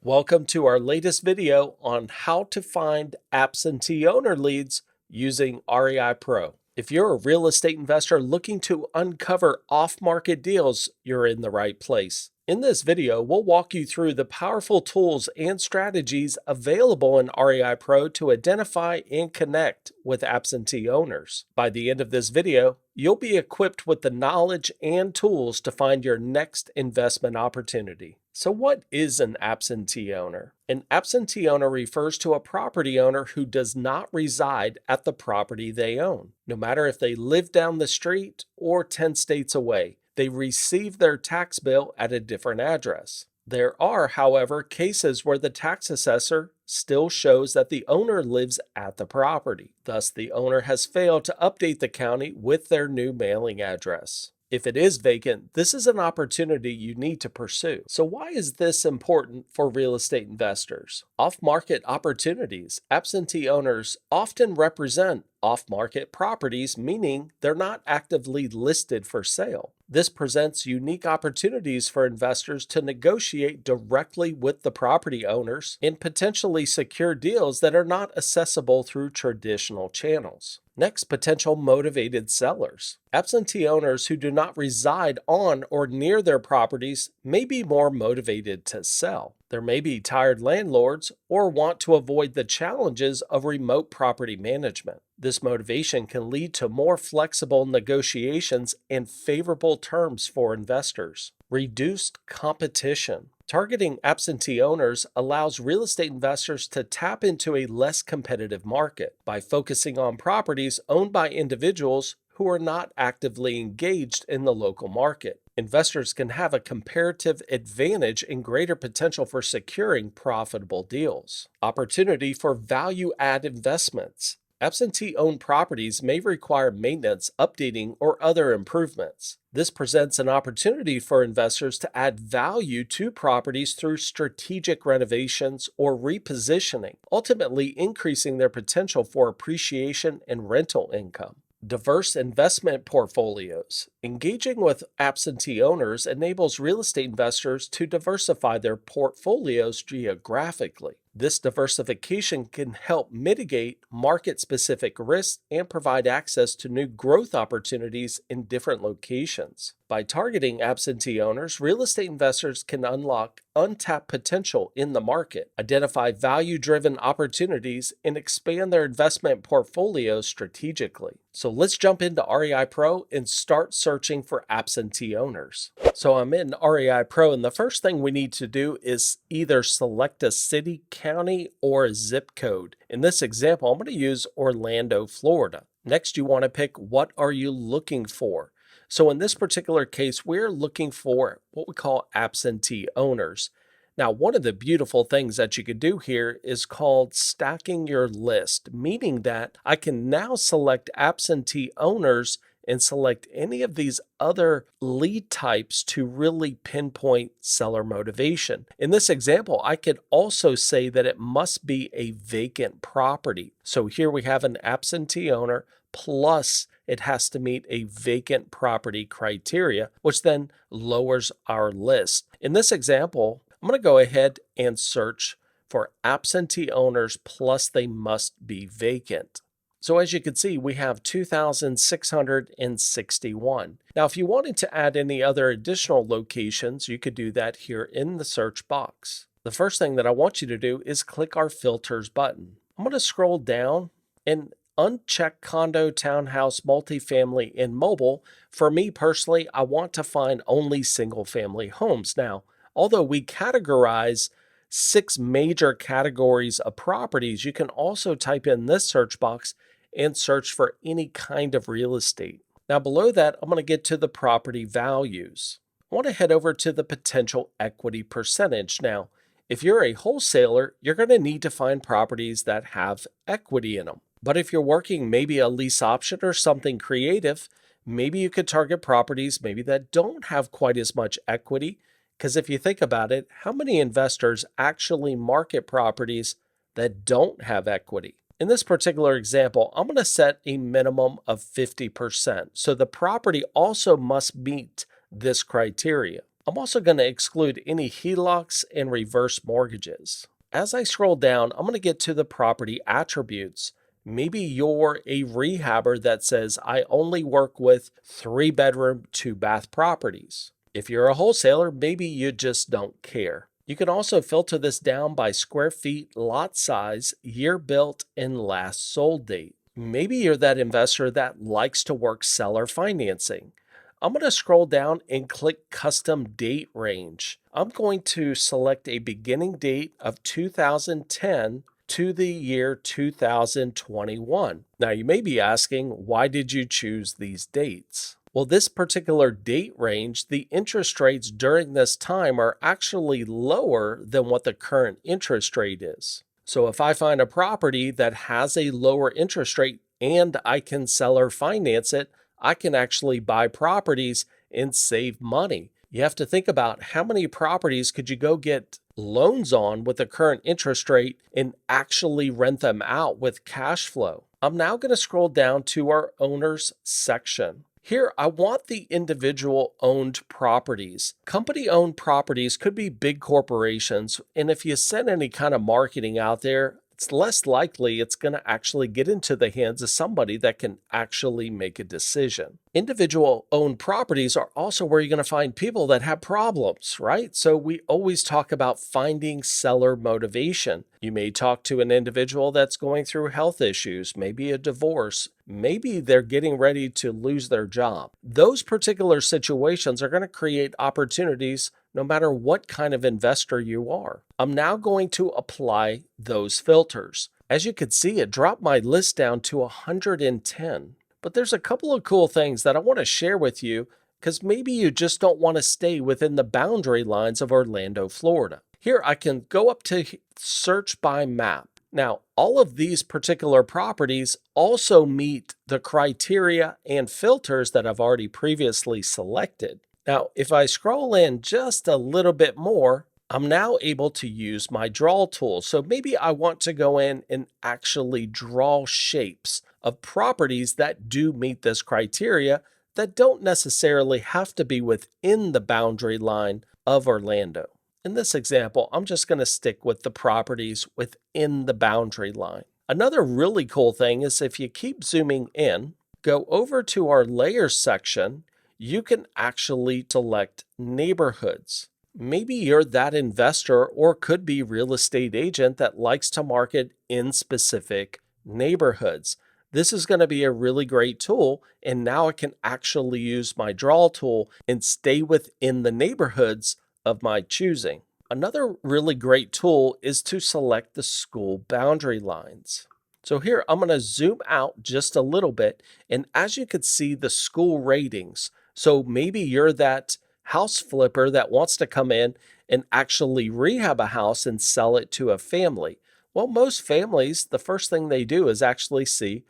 Welcome to our latest video on how to find absentee owner leads using REIPro. If you're a real estate investor looking to uncover off-market deals, you're in the right place. In this video, we'll walk you through the powerful tools and strategies available in REIPro to identify and connect with absentee owners. By the end of this video, you'll be equipped with the knowledge and tools to find your next investment opportunity. So what is an absentee owner? An absentee owner refers to a property owner who does not reside at the property they own. No matter if they live down the street or 10 states away, they receive their tax bill at a different address. There are, however, cases where the tax assessor still shows that the owner lives at the property. Thus, the owner has failed to update the county with their new mailing address. If it is vacant, this is an opportunity you need to pursue. So why is this important for real estate investors? Off-market opportunities. Absentee owners often represent off-market properties, meaning they're not actively listed for sale. This presents unique opportunities for investors to negotiate directly with the property owners and potentially secure deals that are not accessible through traditional channels. Next, potential motivated sellers. Absentee owners who do not reside on or near their properties may be more motivated to sell. There may be tired landlords or want to avoid the challenges of remote property management. This motivation can lead to more flexible negotiations and favorable terms for investors. Reduced competition. Targeting absentee owners allows real estate investors to tap into a less competitive market by focusing on properties owned by individuals who are not actively engaged in the local market. Investors can have a comparative advantage and greater potential for securing profitable deals. Opportunity for value-add investments. Absentee-owned properties may require maintenance, updating, or other improvements. This presents an opportunity for investors to add value to properties through strategic renovations or repositioning, ultimately increasing their potential for appreciation and rental income. Diverse investment portfolios. Engaging with absentee owners enables real estate investors to diversify their portfolios geographically. This diversification can help mitigate market-specific risks and provide access to new growth opportunities in different locations. By targeting absentee owners, real estate investors can unlock untapped potential in the market, identify value-driven opportunities, and expand their investment portfolios strategically. So let's jump into REIPro and start searching for absentee owners. So I'm in REIPro, and the first thing we need to do is either select a city, county, or a zip code. In this example, I'm going to use Orlando, Florida. Next, you want to pick what are you looking for. So in this particular case, we're looking for what we call absentee owners. Now, one of the beautiful things that you could do here is called stacking your list, meaning that I can now select absentee owners and select any of these other lead types to really pinpoint seller motivation. In this example, I could also say that it must be a vacant property. So here we have an absentee owner plus it has to meet a vacant property criteria, which then lowers our list. In this example, I'm going to go ahead and search for absentee owners plus they must be vacant. So as you can see, we have 2,661. Now, if you wanted to add any other additional locations, you could do that here in the search box. The first thing that I want you to do is click our filters button. I'm going to scroll down and uncheck condo, townhouse, multifamily, and mobile. For me personally, I want to find only single-family homes. Now, although we categorize 6 major categories of properties, you can also type in this search box and search for any kind of real estate. Now below that, I'm going to get to the property values. I want to head over to the potential equity percentage. Now, if you're a wholesaler, you're going to need to find properties that have equity in them. But if you're working maybe a lease option or something creative, maybe you could target properties maybe that don't have quite as much equity. Because if you think about it, how many investors actually market properties that don't have equity? In this particular example, I'm going to set a minimum of 50%. So the property also must meet this criteria. I'm also going to exclude any HELOCs and reverse mortgages. As I scroll down, I'm going to get to the property attributes. Maybe you're a rehabber that says, I only work with 3-bedroom, 2-bath properties. If you're a wholesaler, maybe you just don't care. You can also filter this down by square feet, lot size, year built, and last sold date. Maybe you're that investor that likes to work seller financing. I'm going to scroll down and click custom date range. I'm going to select a beginning date of 2010 to the year 2021. Now you may be asking, why did you choose these dates? Well, this particular date range, the interest rates during this time are actually lower than what the current interest rate is. So if I find a property that has a lower interest rate and I can seller finance it, I can actually buy properties and save money. You have to think about how many properties could you go get loans on with the current interest rate and actually rent them out with cash flow. I'm now going to scroll down to our owners section. Here, I want the individual owned properties. Company owned properties could be big corporations, and if you send any kind of marketing out there, it's less likely it's going to actually get into the hands of somebody that can actually make a decision. Individual owned properties are also where you're going to find people that have problems, right? So we always talk about finding seller motivation. You may talk to an individual that's going through health issues, maybe a divorce, maybe they're getting ready to lose their job. Those particular situations are going to create opportunities no matter what kind of investor you are. I'm now going to apply those filters. As you can see, it dropped my list down to 110. But there's a couple of cool things that I want to share with you because maybe you just don't want to stay within the boundary lines of Orlando, Florida. Here I can go up to search by map. Now, all of these particular properties also meet the criteria and filters that I've already previously selected. Now, if I scroll in just a little bit more, I'm now able to use my draw tool. So maybe I want to go in and actually draw shapes of properties that do meet this criteria that don't necessarily have to be within the boundary line of Orlando. In this example, I'm just going to stick with the properties within the boundary line. Another really cool thing is if you keep zooming in, go over to our layers section, you can actually select neighborhoods. Maybe you're that investor or could be real estate agent that likes to market in specific neighborhoods. This is going to be a really great tool, and now I can actually use my draw tool and stay within the neighborhoods of my choosing. Another really great tool is to select the school boundary lines. So here I'm going to zoom out just a little bit, and as you can see the school ratings. So maybe you're that house flipper that wants to come in and actually rehab a house and sell it to a family. Well, most families, the first thing they do is actually see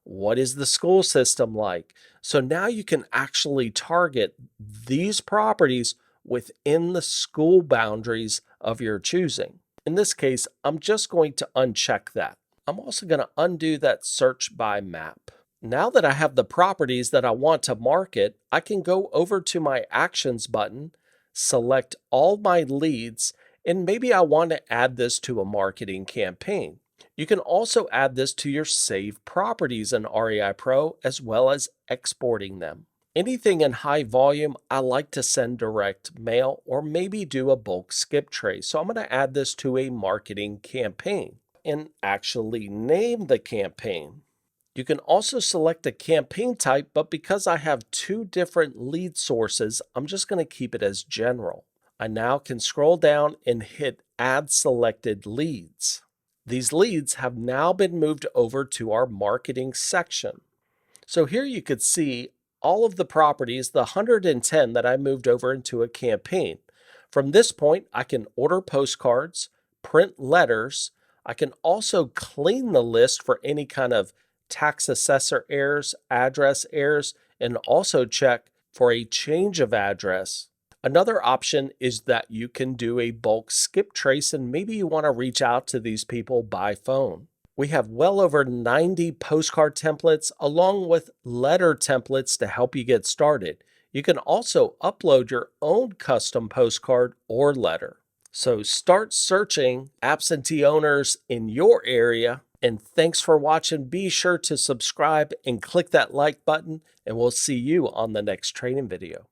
what is the school system like. So now you can actually target these properties within the school boundaries of your choosing. In this case, I'm just going to uncheck that. I'm also going to undo that search by map. Now that I have the properties that I want to market, I can go over to my actions button, select all my leads, and maybe I want to add this to a marketing campaign. You can also add this to your saved properties in REIPro as well as exporting them. Anything in high volume, I like to send direct mail or maybe do a bulk skip trace. So I'm going to add this to a marketing campaign and actually name the campaign. You can also select a campaign type, but because I have two different lead sources, I'm just going to keep it as general. I now can scroll down and hit Add Selected Leads. These leads have now been moved over to our marketing section. So here you could see all of the properties, the 110 that I moved over into a campaign. From this point, I can order postcards, print letters. I can also clean the list for any kind of tax assessor errors, address errors, and also check for a change of address. Another option is that you can do a bulk skip trace, and maybe you want to reach out to these people by phone. We have well over 90 postcard templates along with letter templates to help you get started. You can also upload your own custom postcard or letter. So start searching absentee owners in your area. And thanks for watching. Be sure to subscribe and click that like button, and we'll see you on the next training video.